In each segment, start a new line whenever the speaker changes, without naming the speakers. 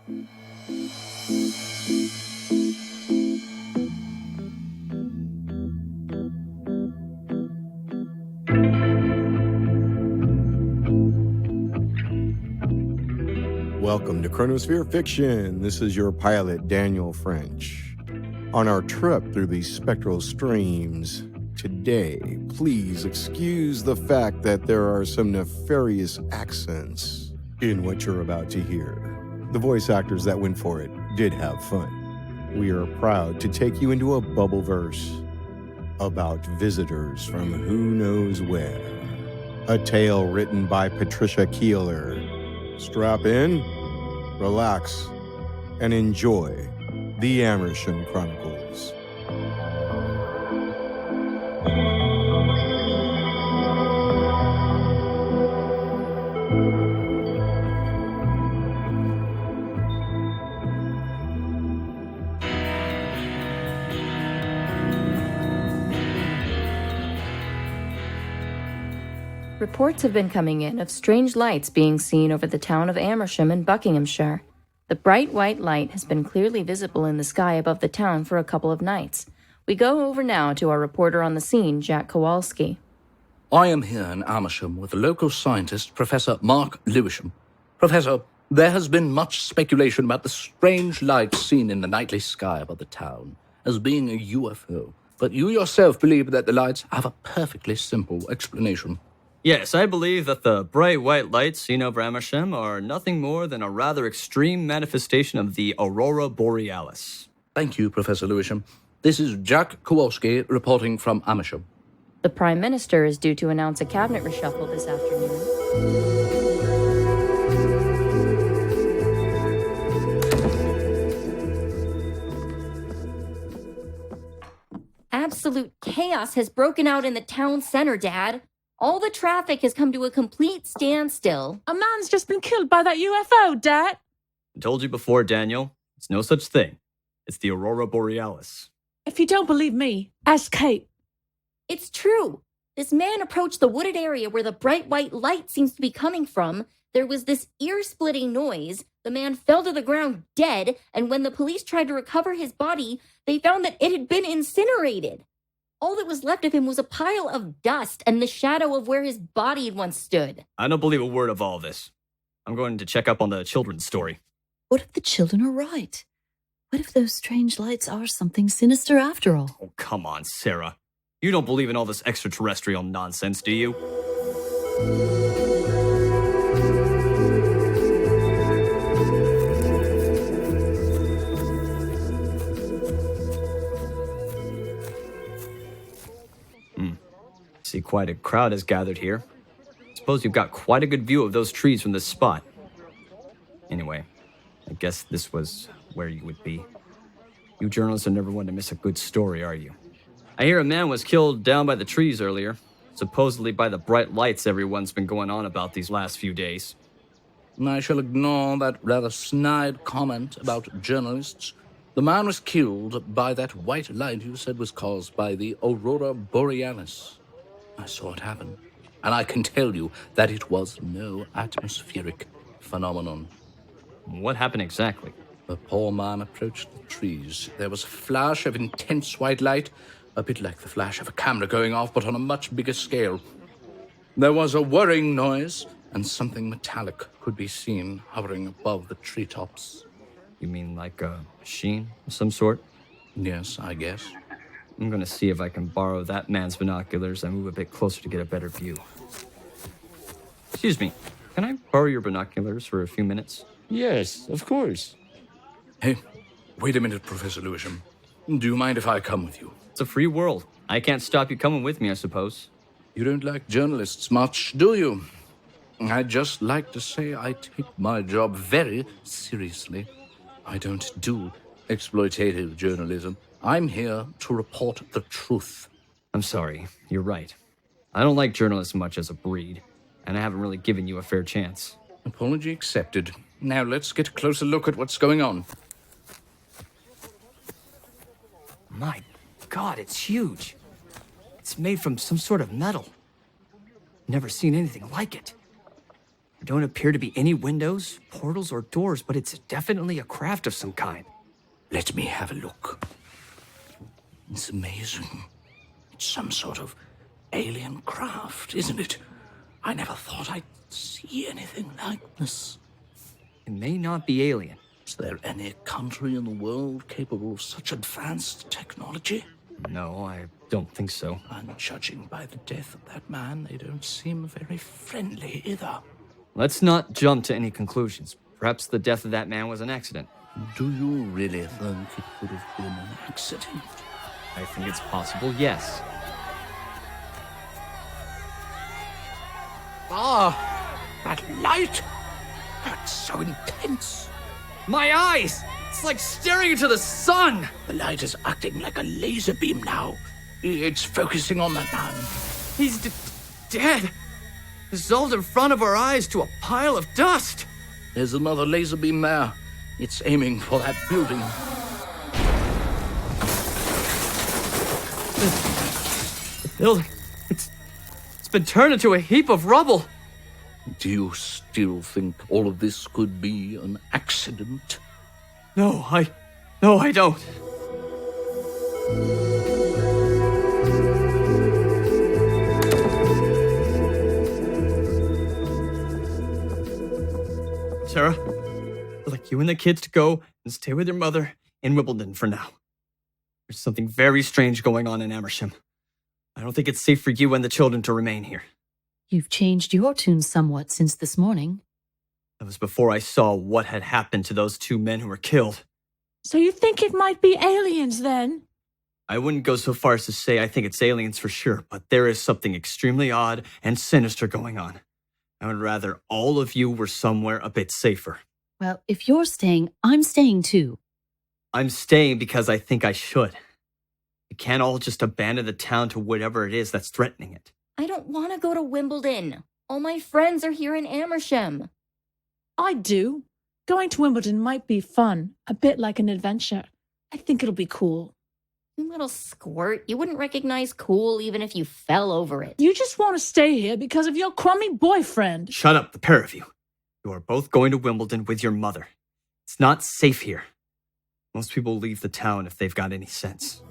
Welcome to Chronosphere Fiction. This is your pilot, Daniel French. On our trip through these spectral streams, today, please excuse the fact that there are some nefarious accents in what you're about to hear. The voice actors that went for it did have fun. We are proud to take you into a bubble verse about visitors from who knows where. A tale written by Patricia Kieller. Strap in, relax, and enjoy the Amersham Chronicles.
Reports have been coming in of strange lights being seen over the town of Amersham in Buckinghamshire. The bright white light has been clearly visible in the sky above the town for a couple of nights. We go over now to our reporter on the scene, Jack Kowalski.
I am here in Amersham with the local scientist, Professor Mark Lewisham. Professor, there has been much speculation about the strange lights seen in the nightly sky above the town as being a UFO. But you yourself believe that the lights have a perfectly simple explanation.
Yes, I believe that the bright white lights seen over Amersham are nothing more than a rather extreme manifestation of the aurora borealis.
Thank you, Professor Lewisham. This is Jack Kowalski reporting from Amersham.
The Prime Minister is due to announce a cabinet reshuffle this afternoon. Absolute chaos has broken out in the town center, Dad. All the traffic has come to a complete standstill.
A man's just been killed by that UFO, Dad.
I told you before, Daniel. It's no such thing. It's the aurora borealis.
If you don't believe me, ask Kate.
It's true. This man approached the wooded area where the bright white light seems to be coming from. There was this ear-splitting noise. The man fell to the ground dead, and when the police tried to recover his body, they found that it had been incinerated. All that was left of him was a pile of dust and the shadow of where his body had once stood.
I don't believe a word of all this. I'm going to check up on the children's story.
What if the children are right? What if those strange lights are something sinister after all?
Oh, come on, Sarah. You don't believe in all this extraterrestrial nonsense, do you? See, quite a crowd has gathered here. Suppose you've got quite a good view of those trees from this spot. Anyway, I guess this was where you would be. You journalists are never one to miss a good story, are you? I hear a man was killed down by the trees earlier, supposedly by the bright lights everyone's been going on about these last few days.
I shall ignore that rather snide comment about journalists. The man was killed by that white light you said was caused by the aurora borealis. I saw it happen, and I can tell you that it was no atmospheric phenomenon.
What happened exactly?
The poor man approached the trees. There was a flash of intense white light, a bit like the flash of a camera going off, but on a much bigger scale. There was a whirring noise, and something metallic could be seen hovering above the treetops.
You mean like a machine of some sort?
Yes, I guess.
I'm going to see if I can borrow that man's binoculars and move a bit closer to get a better view. Excuse me, can I borrow your binoculars for a few minutes?
Yes, of course.
Hey, wait a minute, Professor Lewisham. Do you mind if I come with you?
It's a free world. I can't stop you coming with me, I suppose.
You don't like journalists much, do you? I'd just like to say I take my job very seriously. I don't do exploitative journalism. I'm here to report the truth.
I'm sorry, you're right. I don't like journalists much as a breed, and I haven't really given you a fair chance.
Apology accepted. Now let's get a closer look at what's going on.
My God, it's huge. It's made from some sort of metal. Never seen anything like it. There don't appear to be any windows, portals, or doors, but it's definitely a craft of some kind.
Let me have a look. It's amazing. It's some sort of alien craft, isn't it? I never thought I'd see anything like this.
It may not be alien.
Is there any country in the world capable of such advanced technology?
No, I don't think so.
And judging by the death of that man, they don't seem very friendly either.
Let's not jump to any conclusions. Perhaps the death of that man was an accident.
Do you really think it could have been an accident?
I think it's possible, yes.
Ah, that light! That's so intense.
My eyes! It's like staring into the sun!
The light is acting like a laser beam now. It's focusing on that man.
He's dead! Dissolved in front of our eyes to a pile of dust!
There's another laser beam there. It's aiming for that building.
The building, it's been turned into a heap of rubble!
Do you still think all of this could be an accident?
No, I don't. Sarah, I'd like you and the kids to go and stay with your mother in Wimbledon for now. There's something very strange going on in Amersham. I don't think it's safe for you and the children to remain here.
You've changed your tune somewhat since this morning.
That was before I saw what had happened to those 2 men who were killed.
So you think it might be aliens then?
I wouldn't go so far as to say I think it's aliens for sure, but there is something extremely odd and sinister going on. I would rather all of you were somewhere a bit safer.
Well, if you're staying, I'm staying too.
I'm staying because I think I should. We can't all just abandon the town to whatever it is that's threatening it.
I don't want to go to Wimbledon. All my friends are here in Amersham.
I do. Going to Wimbledon might be fun, a bit like an adventure. I think it'll be cool.
You little squirt. You wouldn't recognize cool even if you fell over it.
You just want to stay here because of your crummy boyfriend.
Shut up, the pair of you. You are both going to Wimbledon with your mother. It's not safe here. Most people leave the town if they've got any sense.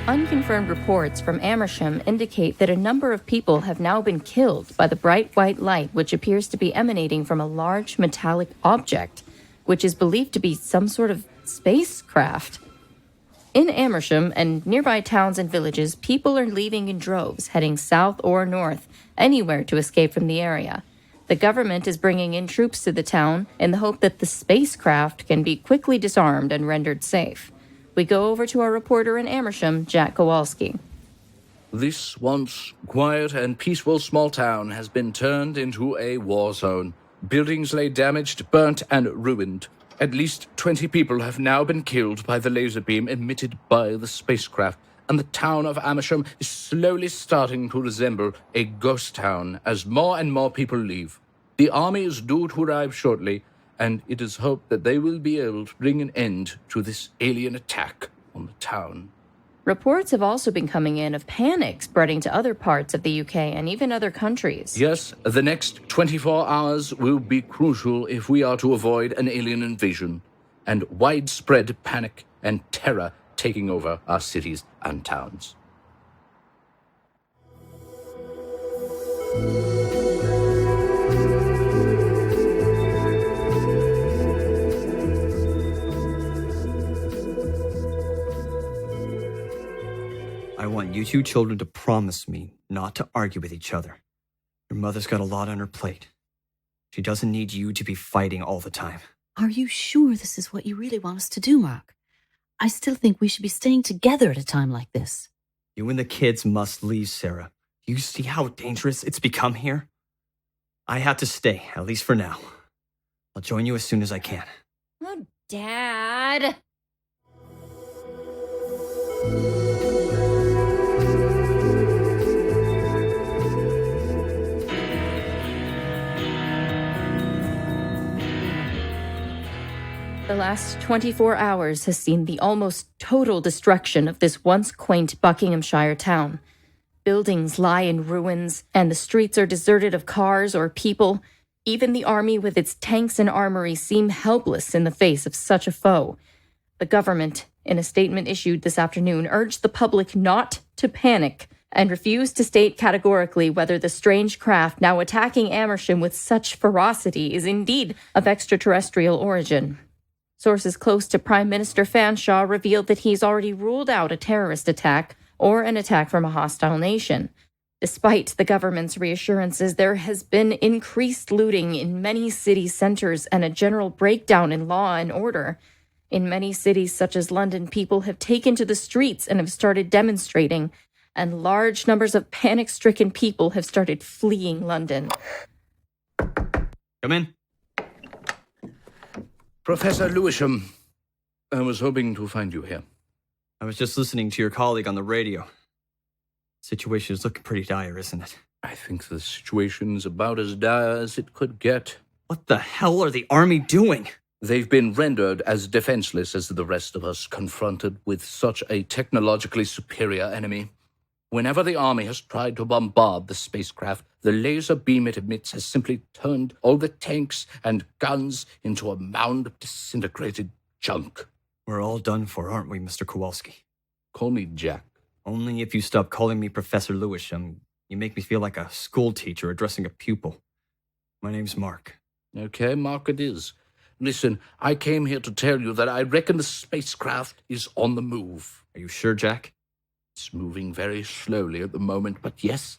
Unconfirmed reports from Amersham indicate that a number of people have now been killed by the bright white light which appears to be emanating from a large metallic object, which is believed to be some sort of spacecraft. In Amersham and nearby towns and villages, people are leaving in droves, heading south or north, anywhere to escape from the area. The government is bringing in troops to the town in the hope that the spacecraft can be quickly disarmed and rendered safe. We go over to our reporter in Amersham, Jack Kowalski.
This once quiet and peaceful small town has been turned into a war zone. Buildings lay damaged, burnt, and ruined. At least 20 people have now been killed by the laser beam emitted by the spacecraft, and the town of Amersham is slowly starting to resemble a ghost town as more and more people leave. The army is due to arrive shortly, and it is hoped that they will be able to bring an end to this alien attack on the town.
Reports have also been coming in of panic spreading to other parts of the UK and even other countries.
Yes, the next 24 hours will be crucial if we are to avoid an alien invasion and widespread panic and terror taking over our cities and towns.
I want you 2 children to promise me not to argue with each other. Your mother's got a lot on her plate. She doesn't need you to be fighting all the time.
Are you sure this is what you really want us to do, Mark? I still think we should be staying together at a time like this.
You and the kids must leave, Sarah. Do you see how dangerous it's become here? I have to stay, at least for now. I'll join you as soon as I can.
Oh, Dad. The last 24 hours has seen the almost total destruction of this once quaint Buckinghamshire town. Buildings lie in ruins, and the streets are deserted of cars or people. Even the army with its tanks and armory seem helpless in the face of such a foe. The government, in a statement issued this afternoon, urged the public not to panic and refused to state categorically whether the strange craft now attacking Amersham with such ferocity is indeed of extraterrestrial origin. Sources close to Prime Minister Fanshaw revealed that he's already ruled out a terrorist attack or an attack from a hostile nation. Despite the government's reassurances, there has been increased looting in many city centers and a general breakdown in law and order. In many cities such as London, people have taken to the streets and have started demonstrating, and large numbers of panic-stricken people have started fleeing London.
Come in.
Professor Lewisham, I was hoping to find you here.
I was just listening to your colleague on the radio. Situation is looking pretty dire, isn't it?
I think the situation's about as dire as it could get.
What the hell are the army doing?
They've been rendered as defenseless as the rest of us, confronted with such a technologically superior enemy. Whenever the army has tried to bombard the spacecraft, the laser beam it emits has simply turned all the tanks and guns into a mound of disintegrated junk.
We're all done for, aren't we, Mr. Kowalski?
Call me Jack.
Only if you stop calling me Professor Lewisham. You make me feel like a school teacher addressing a pupil. My name's Mark.
Okay, Mark it is. Listen, I came here to tell you that I reckon the spacecraft is on the move.
Are you sure, Jack?
It's moving very slowly at the moment, but yes,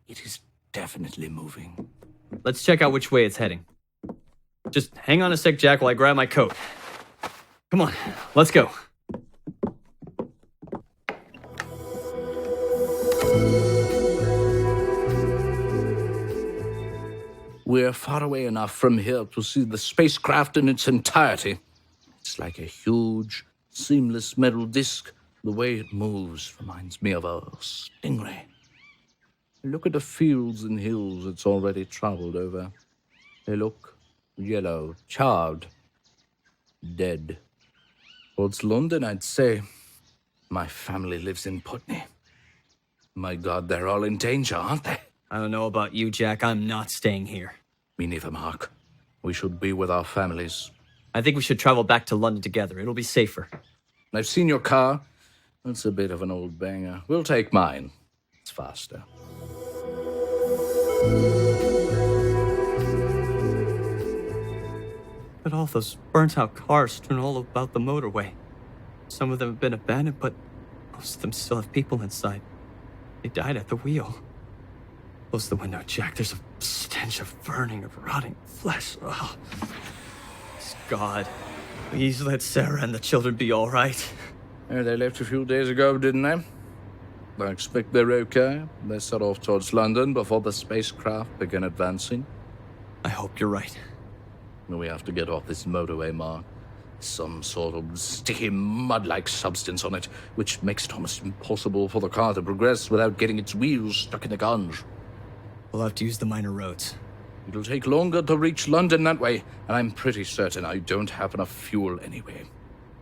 it is definitely moving.
Let's check out which way it's heading. Just hang on a sec, Jack, while I grab my coat. Come on, let's go.
We're far away enough from here to see the spacecraft in its entirety. It's like a huge, seamless metal disc. The way it moves reminds me of a stingray. Look at the fields and hills it's already traveled over. They look yellow, charred, dead. Towards London, I'd say. My family lives in Putney. My God, they're all in danger, aren't they?
I don't know about you, Jack. I'm not staying here.
Me neither, Mark. We should be with our families.
I think we should travel back to London together. It'll be safer.
I've seen your car. It's a bit of an old banger. We'll take mine. It's faster.
But all those burnt-out cars strewn all about the motorway. Some of them have been abandoned, but most of them still have people inside. They died at the wheel. Close the window, Jack. There's a stench of burning, of rotting flesh. Oh. God, please let Sarah and the children be all right.
They left a few days ago, didn't they? I expect they're okay. They set off towards London before the spacecraft began advancing.
I hope you're right.
We have to get off this motorway, Mark. Some sort of sticky mud-like substance on it, which makes it almost impossible for the car to progress without getting its wheels stuck in the guns.
We'll have to use the minor roads.
It'll take longer to reach London that way, and I'm pretty certain I don't have enough fuel anyway.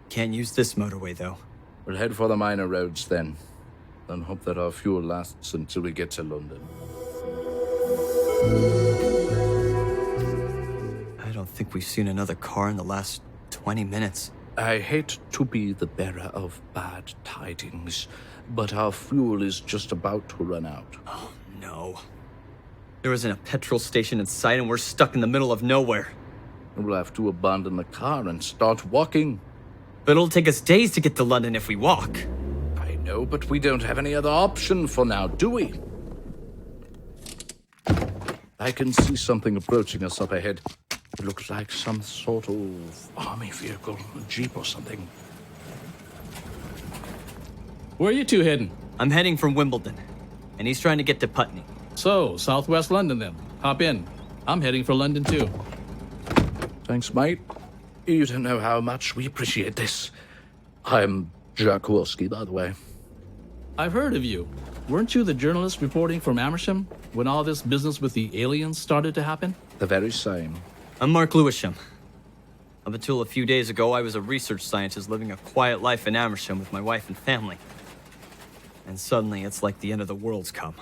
Can't use this motorway, though.
We'll head for the minor roads then, and hope that our fuel lasts until we get to London.
I don't think we've seen another car in the last 20 minutes.
I hate to be the bearer of bad tidings, but our fuel is just about to run out.
Oh, no. There isn't a petrol station in sight, and we're stuck in the middle of nowhere.
We'll have to abandon the car and start walking.
But it'll take us days to get to London if we walk.
I know, but we don't have any other option for now, do we? I can see something approaching us up ahead. It looks like some sort of army vehicle, a jeep or something.
Where are you two heading?
I'm heading from Wimbledon, and he's trying to get to Putney.
So, southwest London then. Hop in. I'm heading for London too.
Thanks, mate. You don't know how much we appreciate this. I'm Jack Kowalski, by the way.
I've heard of you. Weren't you the journalist reporting from Amersham when all this business with the aliens started to happen?
The very same.
I'm Mark Lewisham. Up until a few days ago, I was a research scientist living a quiet life in Amersham with my wife and family. And suddenly, it's like the end of the world's come.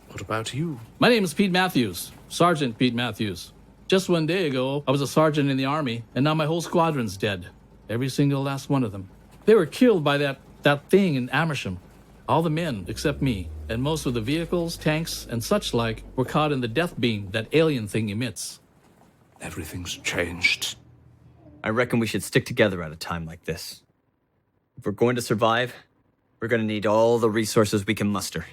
What about you?
My name is Pete Matthews, Sergeant Pete Matthews. Just 1 day ago, I was a sergeant in the army, and now my whole squadron's dead. Every single last one of them. They were killed by that thing in Amersham. All the men, except me, and most of the vehicles, tanks, and such like, were caught in the death beam that alien thing emits.
Everything's changed.
I reckon we should stick together at a time like this. If we're going to survive, we're going to need all the resources we can muster.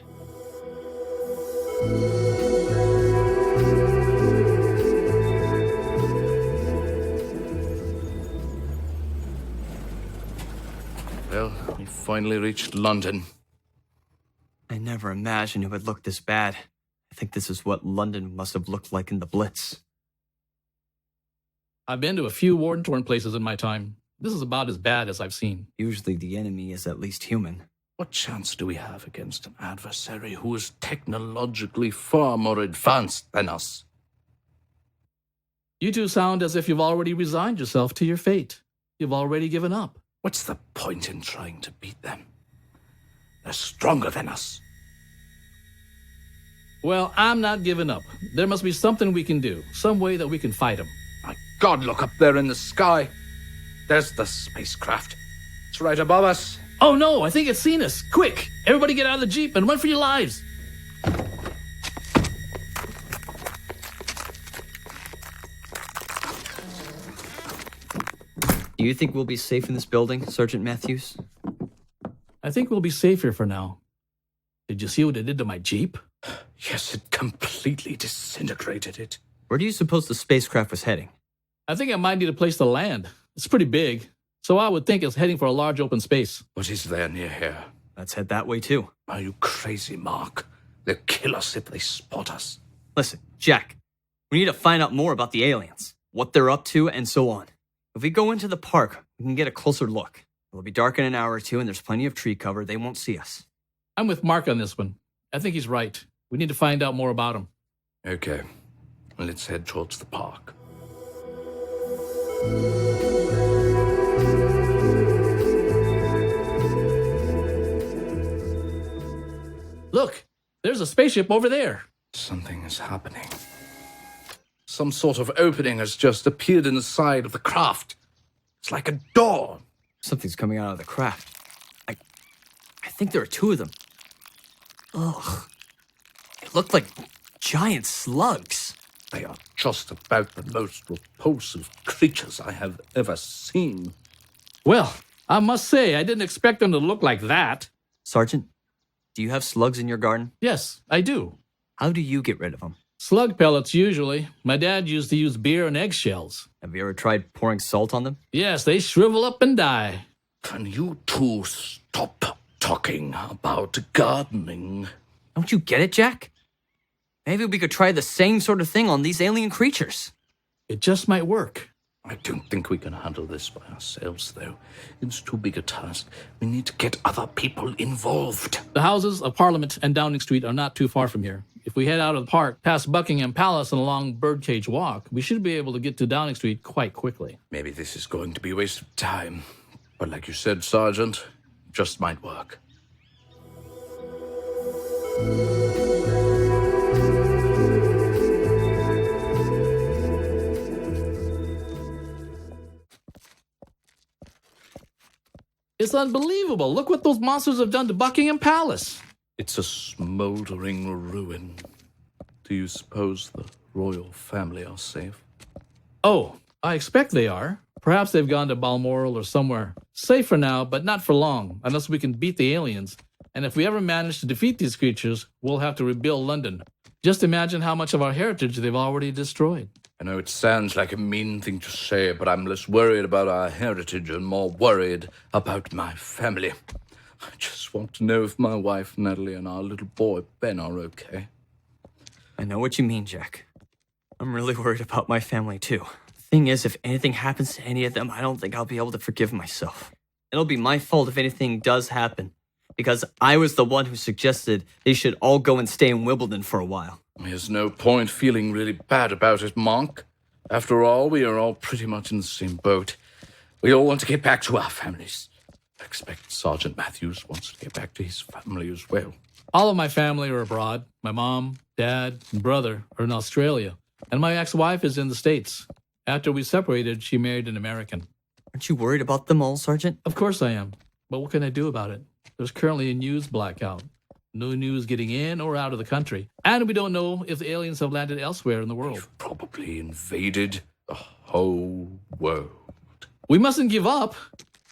Well, we finally reached London.
I never imagined it would look this bad. I think this is what London must have looked like in the Blitz.
I've been to a few war-torn places in my time. This is about as bad as I've seen.
Usually the enemy is at least human.
What chance do we have against an adversary who is technologically far more advanced than us?
You two sound as if you've already resigned yourself to your fate. You've already given up.
What's the point in trying to beat them? They're stronger than us.
Well, I'm not giving up. There must be something we can do, some way that we can fight them.
My God, look up there in the sky. There's the spacecraft. It's right above us.
Oh no, I think it's seen us. Quick, everybody get out of the Jeep and run for your lives.
Do you think we'll be safe in this building, Sergeant Matthews?
I think we'll be safe here for now. Did you see what it did to my Jeep?
Yes, it completely disintegrated it.
Where do you suppose the spacecraft was heading?
I think I might need a place to land. It's pretty big, so I would think it's heading for a large open space.
What is there near here?
Let's head that way too.
Are you crazy, Mark? They'll kill us if they spot us.
Listen, Jack, we need to find out more about the aliens, what they're up to, and so on. If we go into the park, we can get a closer look. It'll be dark in an hour or two, and there's plenty of tree cover. They won't see us.
I'm with Mark on this one. I think he's right. We need to find out more about him.
Okay, let's head towards the park.
Look, there's a spaceship over there.
Something is happening. Some sort of opening has just appeared in the side of the craft. It's like a door.
Something's coming out of the craft. I think there are two of them. Ugh. They look like giant slugs.
They are just about the most repulsive creatures I have ever seen.
Well, I must say, I didn't expect them to look like that.
Sergeant, do you have slugs in your garden?
Yes, I do.
How do you get rid of them?
Slug pellets, usually. My dad used to use beer and eggshells.
Have you ever tried pouring salt on them?
Yes, they shrivel up and die.
Can you two stop talking about gardening?
Don't you get it, Jack? Maybe we could try the same sort of thing on these alien creatures.
It just might work.
I don't think we can handle this by ourselves, though. It's too big a task. We need to get other people involved.
The houses of Parliament and Downing Street are not too far from here. If we head out of the park, past Buckingham Palace and along Birdcage Walk, we should be able to get to Downing Street quite quickly.
Maybe this is going to be a waste of time. But like you said, Sergeant, it just might work.
It's unbelievable. Look what those monsters have done to Buckingham Palace.
It's a smoldering ruin. Do you suppose the royal family are safe?
Oh, I expect they are. Perhaps they've gone to Balmoral or somewhere. Safe for now, but not for long, unless we can beat the aliens. And if we ever manage to defeat these creatures, we'll have to rebuild London. Just imagine how much of our heritage they've already destroyed.
I know it sounds like a mean thing to say, but I'm less worried about our heritage and more worried about my family. I just want to know if my wife, Natalie, and our little boy, Ben, are okay.
I know what you mean, Jack. I'm really worried about my family, too. The thing is, if anything happens to any of them, I don't think I'll be able to forgive myself. It'll be my fault if anything does happen, because I was the one who suggested they should all go and stay in Wimbledon for a while.
There's no point feeling really bad about it, Mark. After all, we are all pretty much in the same boat. We all want to get back to our families. I expect Sergeant Matthews wants to get back to his family as well.
All of my family are abroad. My mom, dad, and brother are in Australia. And my ex-wife is in the States. After we separated, she married an American.
Aren't you worried about them all, Sergeant?
Of course I am. But what can I do about it? There's currently a news blackout. No news getting in or out of the country. And we don't know if the aliens have landed elsewhere in the world.
They've probably invaded the whole world.
We mustn't give up.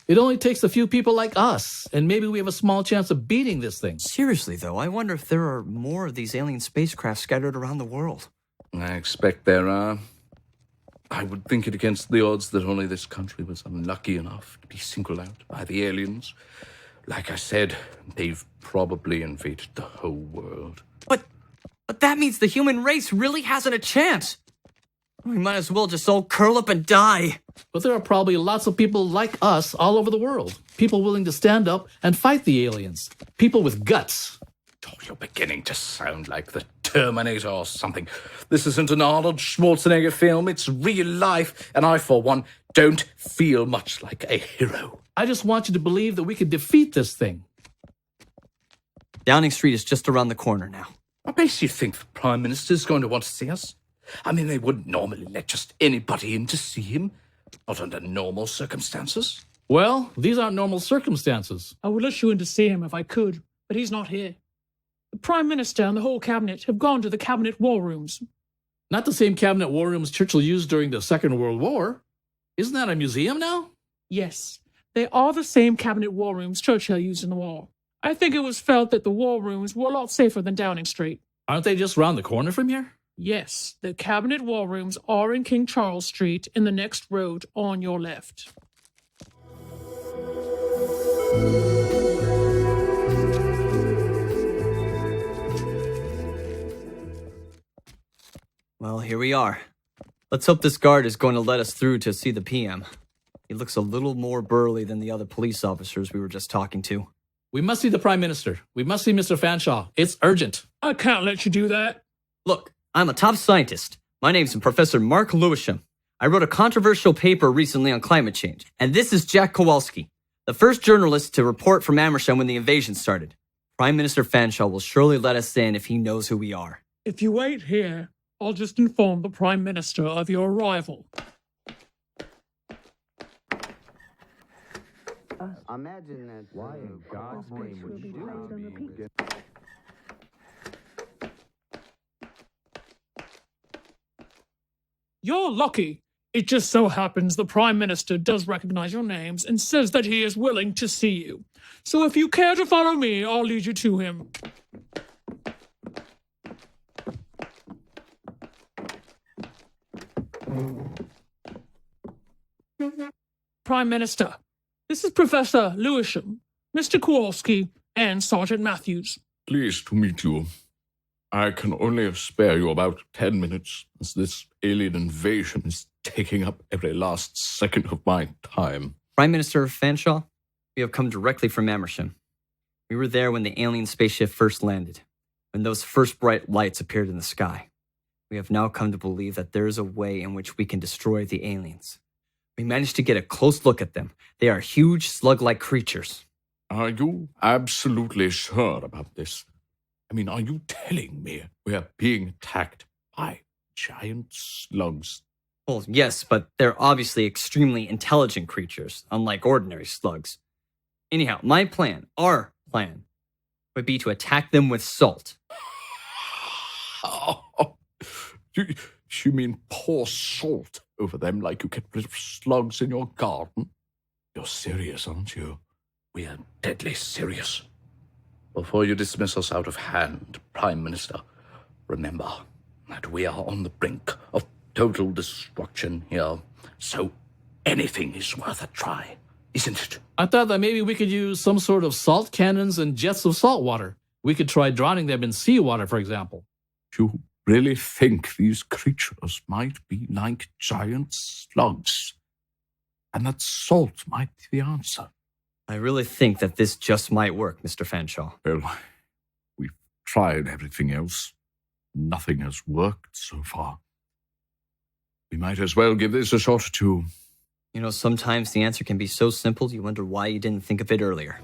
It only takes a few people like us, and maybe we have a small chance of beating this thing.
Seriously, though, I wonder if there are more of these alien spacecraft scattered around the world.
I expect there are. I would think it against the odds that only this country was unlucky enough to be singled out by the aliens. Like I said, they've probably invaded the whole world.
But that means the human race really hasn't a chance. We might as well just all curl up and die.
But there are probably lots of people like us all over the world. People willing to stand up and fight the aliens. People with guts.
Oh, you're beginning to sound like the Terminator or something. This isn't an Arnold Schwarzenegger film, it's real life, and I, for one, don't feel much like a hero.
I just want you to believe that we can defeat this thing.
Downing Street is just around the corner now.
What makes you think the Prime Minister's going to want to see us? I mean, they wouldn't normally let just anybody in to see him. Not under normal circumstances.
Well, these aren't normal circumstances.
I would let you in to see him if I could, but he's not here. The Prime Minister and the whole Cabinet have gone to the Cabinet War Rooms.
Not the same cabinet war rooms Churchill used during the Second World War. Isn't that a museum now?
Yes, they are the same Cabinet War Rooms Churchill used in the war. I think it was felt that the war rooms were a lot safer than Downing Street.
Aren't they just round the corner from here?
Yes, the Cabinet War Rooms are in King Charles Street in the next road on your left.
Well, here we are. Let's hope this guard is going to let us through to see the PM. He looks a little more burly than the other police officers we were just talking to.
We must see the Prime Minister. We must see Mr. Fanshaw. It's urgent.
I can't let you do that.
Look, I'm a top scientist. My name's Professor Mark Lewisham. I wrote a controversial paper recently on climate change. And this is Jack Kowalski, the first journalist to report from Amersham when the invasion started. Prime Minister Fanshaw will surely let us in if he knows who we are.
If you wait here, I'll just inform the Prime Minister of your arrival.
Imagine that. Why in God's name would you do?
You're lucky. It just so happens the Prime Minister does recognize your names and says that he is willing to see you. So if you care to follow me, I'll lead you to him. Prime Minister, this is Professor Lewisham, Mr. Kowalski, and Sergeant Matthews.
Pleased to meet you. I can only spare you about 10 minutes, as this alien invasion is taking up every last second of my time.
Prime Minister Fanshaw, we have come directly from Amersham. We were there when the alien spaceship first landed, when those first bright lights appeared in the sky. We have now come to believe that there is a way in which we can destroy the aliens. We managed to get a close look at them. They are huge slug-like creatures.
Are you absolutely sure about this? I mean, are you telling me we are being attacked by giant slugs?
Well, yes, but they're obviously extremely intelligent creatures, unlike ordinary slugs. Anyhow, our plan, would be to attack them with salt.
Oh, you mean pour salt over them like you get rid of slugs in your garden? You're serious, aren't you?
We are deadly serious. Before you dismiss us out of hand, Prime Minister, remember that we are on the brink of total destruction here. So anything is worth a try, isn't it?
I thought that maybe we could use some sort of salt cannons and jets of salt water. We could try drowning them in seawater, for example.
You really think these creatures might be like giant slugs? And that salt might be the answer?
I really think that this just might work, Mr. Fanshaw.
Well, we've tried everything else. Nothing has worked so far. We might as well give this a shot too.
You know, sometimes the answer can be so simple you wonder why you didn't think of it earlier.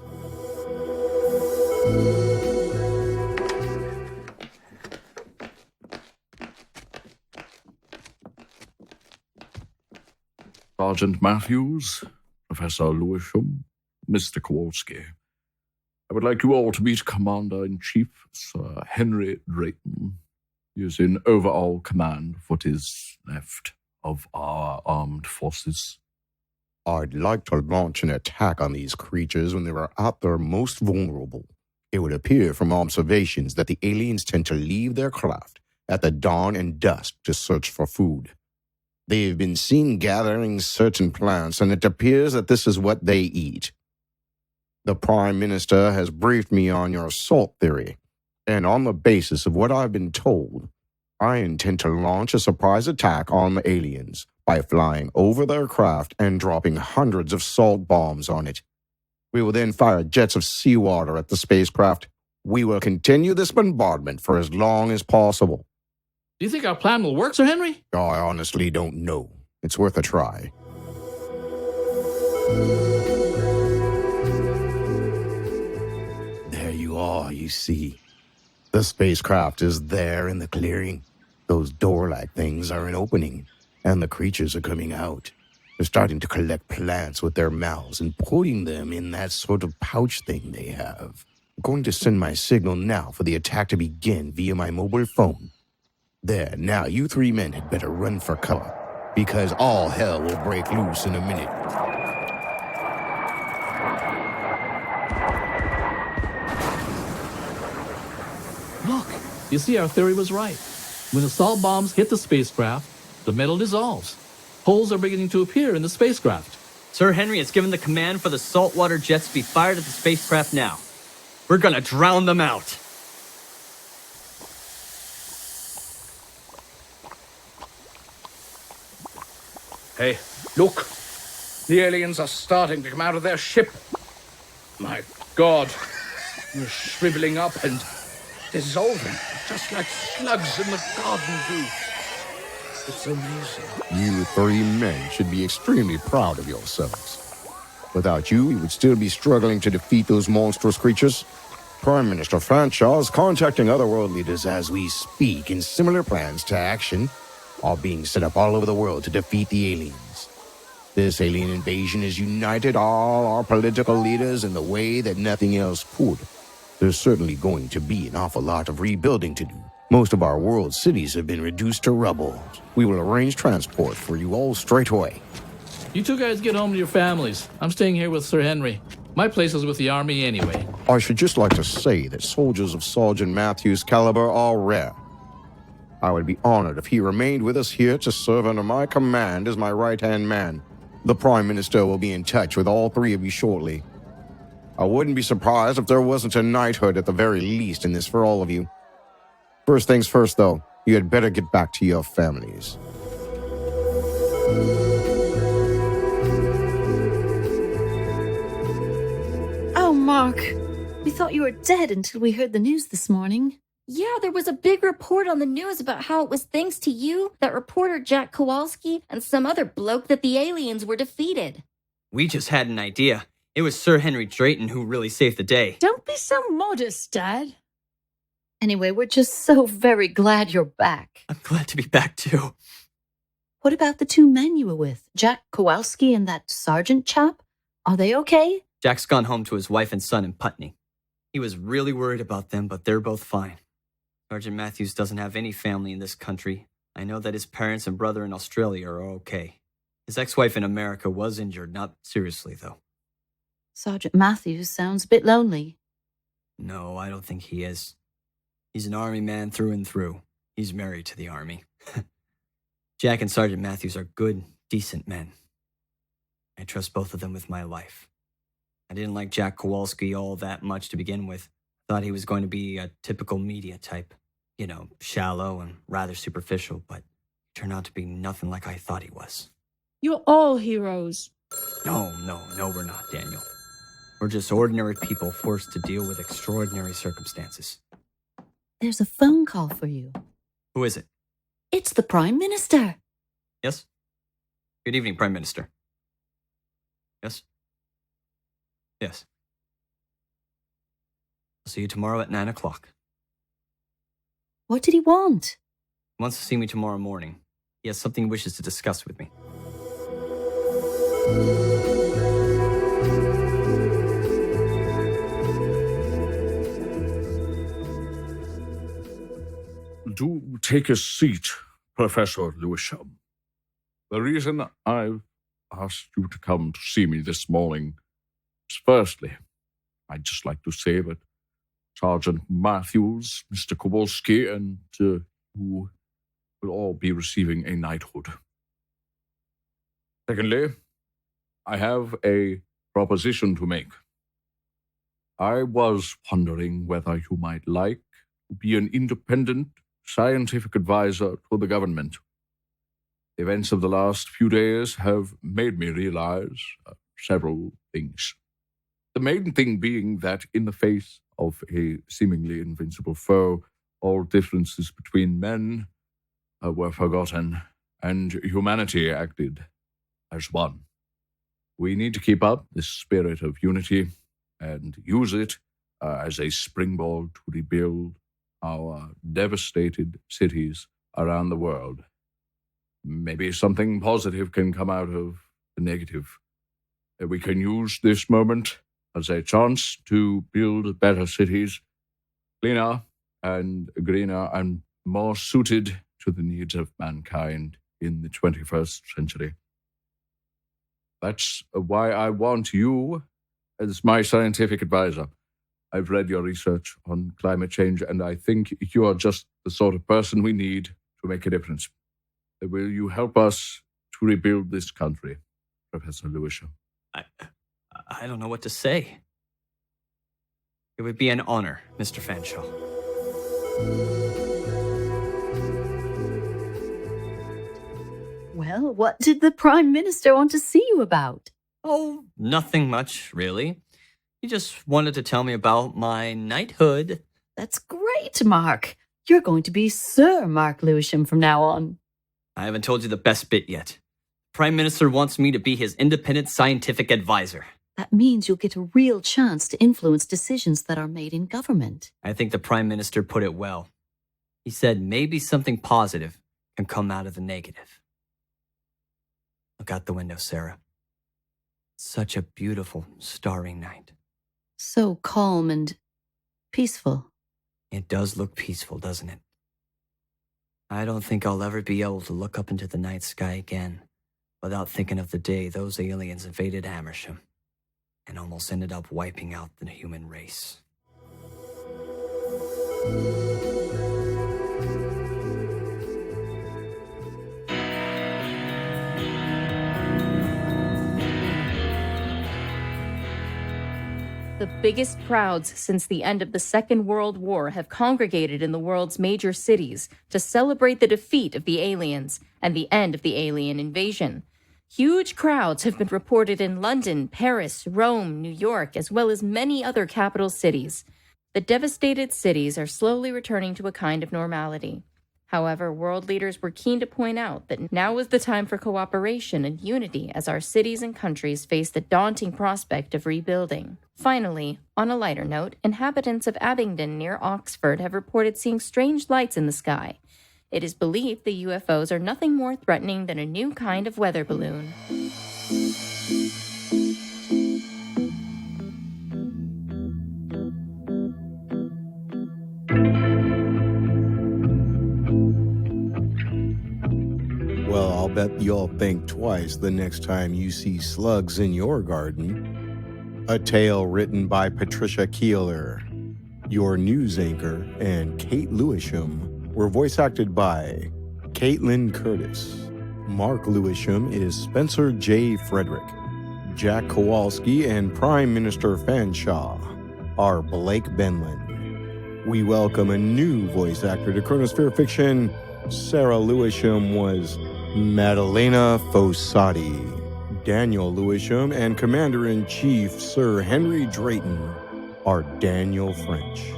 Sergeant Matthews, Professor Lewisham, Mr. Kowalski. I would like you all to meet Commander-in-Chief Sir Henry Drayton. He is in overall command of what is left of our armed forces.
I'd like to launch an attack on these creatures when they are at their most vulnerable. It would appear from observations that the aliens tend to leave their craft at the dawn and dusk to search for food. They've been seen gathering certain plants, and it appears that this is what they eat. The Prime Minister has briefed me on your assault theory, and on the basis of what I've been told, I intend to launch a surprise attack on the aliens by flying over their craft and dropping hundreds of salt bombs on it. We will then fire jets of seawater at the spacecraft. We will continue this bombardment for as long as possible.
Do you think our plan will work, Sir Henry?
I honestly don't know. It's worth a try. There you are, you see. The spacecraft is there in the clearing. Those door-like things are an opening, and the creatures are coming out. They're starting to collect plants with their mouths and putting them in that sort of pouch thing they have. I'm going to send my signal now for the attack to begin via my mobile phone. There, now you three men had better run for cover, because all hell will break loose in a minute.
Look, you see, our theory was right. When the salt bombs hit the spacecraft, the metal dissolves. Holes are beginning to appear in the spacecraft.
Sir Henry has given the command for the saltwater jets to be fired at the spacecraft now. We're gonna drown them out.
Hey, look. The aliens are starting to come out of their ship. My God. They're shriveling up and dissolving, just like slugs in the garden do. It's amazing.
You three men should be extremely proud of yourselves. Without you, we would still be struggling to defeat those monstrous creatures. Prime Minister Fanshaw is contacting other world leaders as we speak, and similar plans to action are being set up all over the world to defeat the aliens. This alien invasion has united all our political leaders in the way that nothing else could. There's certainly going to be an awful lot of rebuilding to do. Most of our world cities have been reduced to rubble. We will arrange transport for you all straight away.
You two guys get home to your families. I'm staying here with Sir Henry. My place is with the army anyway.
I should just like to say that soldiers of Sergeant Matthews' caliber are rare. I would be honored if he remained with us here to serve under my command as my right-hand man. The Prime Minister will be in touch with all three of you shortly. I wouldn't be surprised if there wasn't a knighthood at the very least in this for all of you. First things first, though, you had better get back to your families.
Oh, Mark. We thought you were dead until we heard the news this morning.
Yeah, there was a big report on the news about how it was thanks to you, that reporter Jack Kowalski, and some other bloke that the aliens were defeated.
We just had an idea. It was Sir Henry Drayton who really saved the day.
Don't be so modest, Dad.
Anyway, we're just so very glad you're back.
I'm glad to be back too.
What about the two men you were with? Jack Kowalski and that Sargent chap? Are they okay?
Jack's gone home to his wife and son in Putney. He was really worried about them, but they're both fine. Sergeant Matthews doesn't have any family in this country. I know that his parents and brother in Australia are okay. His ex-wife in America was injured, not seriously though.
Sergeant Matthews sounds a bit lonely.
No, I don't think he is. He's an army man through and through. He's married to the army. Jack and Sergeant Matthews are good, decent men. I trust both of them with my life. I didn't like Jack Kowalski all that much to begin with. Thought he was going to be a typical media type. You know, shallow and rather superficial, but he turned out to be nothing like I thought he was.
You're all heroes.
No, we're not, Daniel. We're just ordinary people forced to deal with extraordinary circumstances.
There's a phone call for you.
Who is it?
It's the Prime Minister.
Yes? Good evening, Prime Minister. Yes? Yes. I'll see you tomorrow at 9 o'clock.
What did he want?
He wants to see me tomorrow morning. He has something he wishes to discuss with me.
Do take a seat, Professor Lewisham. The reason I've asked you to come to see me this morning is firstly, I'd just like to say that Sergeant Matthews, Mr. Kowalski, and you will all be receiving a knighthood. Secondly, I have a proposition to make. I was wondering whether you might like to be an independent scientific advisor to the government. The events of the last few days have made me realize several things. The main thing being that in the face of a seemingly invincible foe, all differences between men were forgotten, and humanity acted as one. We need to keep up this spirit of unity and use it as a springboard to rebuild our devastated cities around the world. Maybe something positive can come out of the negative. We can use this moment as a chance to build better cities, cleaner and greener and more suited to the needs of mankind in the 21st century. That's why I want you as my scientific advisor. I've read your research on climate change, and I think you are just the sort of person we need to make a difference. Will you help us to rebuild this country, Professor Lewisham?
I don't know what to say. It would be an honor, Mr. Fanshaw.
Well, what did the Prime Minister want to see you about?
Oh, nothing much, really. He just wanted to tell me about my knighthood.
That's great, Mark. You're going to be Sir Mark Lewisham from now on.
I haven't told you the best bit yet. Prime Minister wants me to be his independent scientific advisor.
That means you'll get a real chance to influence decisions that are made in government.
I think the Prime Minister put it well. He said maybe something positive can come out of the negative. Look out the window, Sarah. Such a beautiful, starry night.
So calm and peaceful.
It does look peaceful, doesn't it? I don't think I'll ever be able to look up into the night sky again without thinking of the day those aliens invaded Amersham and almost ended up wiping out the human race.
The biggest crowds since the end of the Second World War have congregated in the world's major cities to celebrate the defeat of the aliens and the end of the alien invasion. Huge crowds have been reported in London, Paris, Rome, New York, as well as many other capital cities. The devastated cities are slowly returning to a kind of normality. However, world leaders were keen to point out that now is the time for cooperation and unity as our cities and countries face the daunting prospect of rebuilding. Finally, on a lighter note, inhabitants of Abingdon near Oxford have reported seeing strange lights in the sky. It is believed the UFOs are nothing more threatening than a new kind of weather balloon.
Well, I'll bet you'll think twice the next time you see slugs in your garden. A tale written by Patricia Kieller. Your news anchor and Kate Lewisham were voice acted by Katelin Curtis. Mark Lewisham is Spencer J. Fredrick. Jack Kowalski and Prime Minister Fanshaw are Blake Benlan. We welcome a new voice actor to Chronosphere Fiction. Sarah Lewisham was Madalena Fossatti. Daniel Lewisham and Commander-in-Chief Sir Henry Drayton are Daniel French.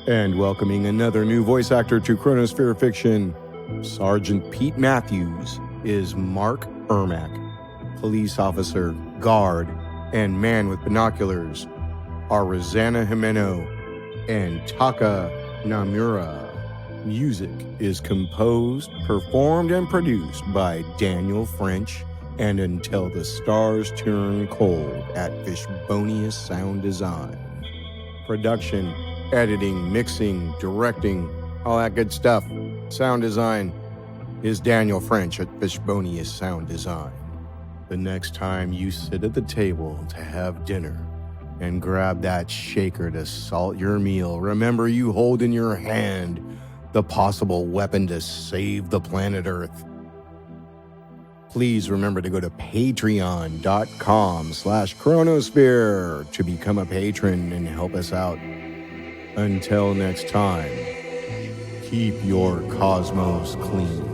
And welcoming another new voice actor to Chronosphere Fiction, Sergeant Pete Matthews is Mark Ermac. Police officer, guard, and man with binoculars are Rosanana Jimeno and Taka Nomura. Music is composed, performed, and produced by Daniel French and Until the Stars Turn Cold at Fishbonius Sound Design. Production, editing, mixing, directing, all that good stuff. Sound design is Daniel French at Fishbonius Sound Design. The next time you sit at the table to have dinner and grab that shaker to salt your meal, remember you hold in your hand the possible weapon to save the planet Earth. Please remember to go to patreon.com/chronosphere to become a patron and help us out. Until next time, keep your cosmos clean.